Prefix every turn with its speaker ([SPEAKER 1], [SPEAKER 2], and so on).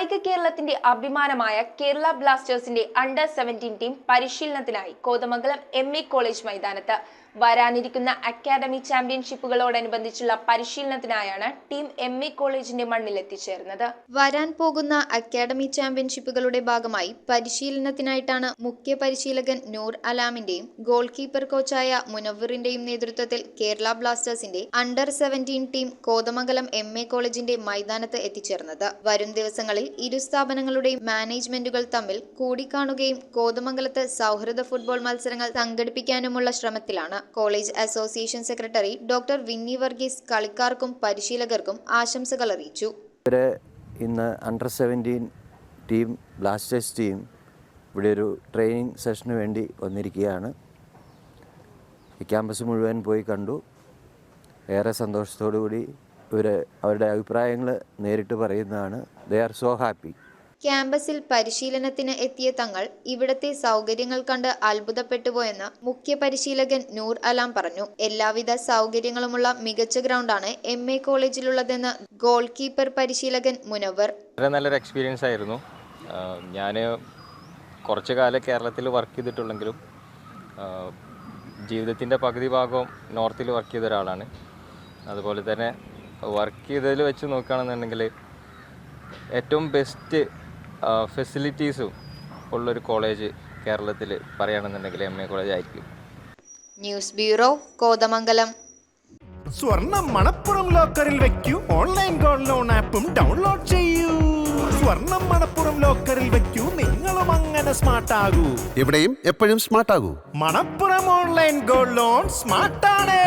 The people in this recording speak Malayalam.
[SPEAKER 1] കായിക കേരളത്തിന്റെ അഭിമാനമായ കേരള ബ്ലാസ്റ്റേഴ്സിന്റെ അണ്ടർ-17 ടീം പരിശീലനത്തിനായി കോതമംഗലം എം.എ. കോളേജ് മൈതാനത്ത് വരാനിരിക്കുന്ന അക്കാദമി ചാമ്പ്യൻഷിപ്പുകളോടനുബന്ധിച്ചുള്ള പരിശീലനത്തിനായാണ് ടീം എം.എ. കോളേജിന്റെ മണ്ണിൽ എത്തിച്ചേർന്നത്.
[SPEAKER 2] വരാൻ പോകുന്ന അക്കാദമി ചാമ്പ്യൻഷിപ്പുകളുടെ ഭാഗമായി പരിശീലനത്തിനായിട്ടാണ് മുഖ്യ പരിശീലകൻ നൂർ അലാമിന്റെയും ഗോൾ കീപ്പർ കോച്ചായ മുനവ്വറിന്റെയും നേതൃത്വത്തിൽ കേരള ബ്ലാസ്റ്റേഴ്സിന്റെ അണ്ടർ-17 ടീം കോതമംഗലം എം.എ. കോളേജിന്റെ മൈതാനത്ത് എത്തിച്ചേർന്നത്. വരും ദിവസങ്ങളിൽ ഇരു സ്ഥാപനങ്ങളുടെയും മാനേജ്മെന്റുകൾ തമ്മിൽ കൂടിക്കാണുകയും കോതമംഗലത്ത് സൗഹൃദ ഫുട്ബോൾ മത്സരങ്ങൾ സംഘടിപ്പിക്കാനുമുള്ള ശ്രമത്തിലാണ്. College association secretary doctor Vinny Varghese കളിക്കാർക്കും പരിശീലകർക്കും ആശംസകൾ അറിയിച്ചു.
[SPEAKER 3] ഇന്ന് അണ്ടർ-17 ടീം ബ്ലാസ്റ്റേഴ്സ് ടീം ഇവിടെ ഒരു ട്രെയിനിങ് സെഷന് വേണ്ടി വന്നിരിക്കുകയാണ്. ഈ ക്യാമ്പസ് മുഴുവൻ പോയി കണ്ടു. ഏറെ സന്തോഷത്തോടു കൂടി അവരുടെ അഭിപ്രായങ്ങൾ നേരിട്ട് പറയുന്നതാണ്. They are so happy.
[SPEAKER 2] ക്യാമ്പസിൽ പരിശീലനത്തിന് എത്തിയ തങ്ങൾ ഇവിടത്തെ സൗകര്യങ്ങൾ കണ്ട് അത്ഭുതപ്പെട്ടുപോയെന്ന് മുഖ്യ പരിശീലകൻ നൂർ അലാം പറഞ്ഞു. എല്ലാവിധ സൗകര്യങ്ങളുമുള്ള മികച്ച ഗ്രൗണ്ടാണ് എം.എ. കോളേജിലുള്ളതെന്ന് ഗോൾ കീപ്പർ പരിശീലകൻ മുനവ്വർ.
[SPEAKER 4] വളരെ നല്ലൊരു എക്സ്പീരിയൻസ് ആയിരുന്നു. ഞാൻ കുറച്ചു കാലം കേരളത്തിൽ വർക്ക് ചെയ്തിട്ടുള്ളെങ്കിലും ജീവിതത്തിൻ്റെ പകുതി ഭാഗവും നോർത്തിൽ വർക്ക് ചെയ്ത ഒരാളാണ്. അതുപോലെ തന്നെ വർക്ക് ചെയ്തതിൽ വെച്ച് നോക്കുകയാണെന്നുണ്ടെങ്കിൽ ഏറ്റവും ബെസ്റ്റ് ഫെസിലിറ്റീസും ഉള്ളൊരു കോളേജ് കേരളത്തിൽ പറയുകയാണെന്നുണ്ടെങ്കിൽ എം.എ. കോളേജ് ആയിരിക്കും.
[SPEAKER 2] News bureau, Kothamangalam.
[SPEAKER 5] സ്വർണം മണപ്പുറം ലോക്കറിൽ വെക്കൂ. ഓൺലൈൻ ഗോൾഡ് ലോൺ ആപ്പും ഡൗൺലോഡ് ചെയ്യൂ. സ്വർണം മണപ്പുറം ലോക്കറിൽ വെക്കൂ. നിങ്ങളും അങ്ങനെ സ്മാർട്ട് ആകൂ.
[SPEAKER 6] എവിടെയും എപ്പോഴും സ്മാർട്ട് ആകൂ.
[SPEAKER 5] Manappuram online gold loan സ്മാർട്ടാണ്.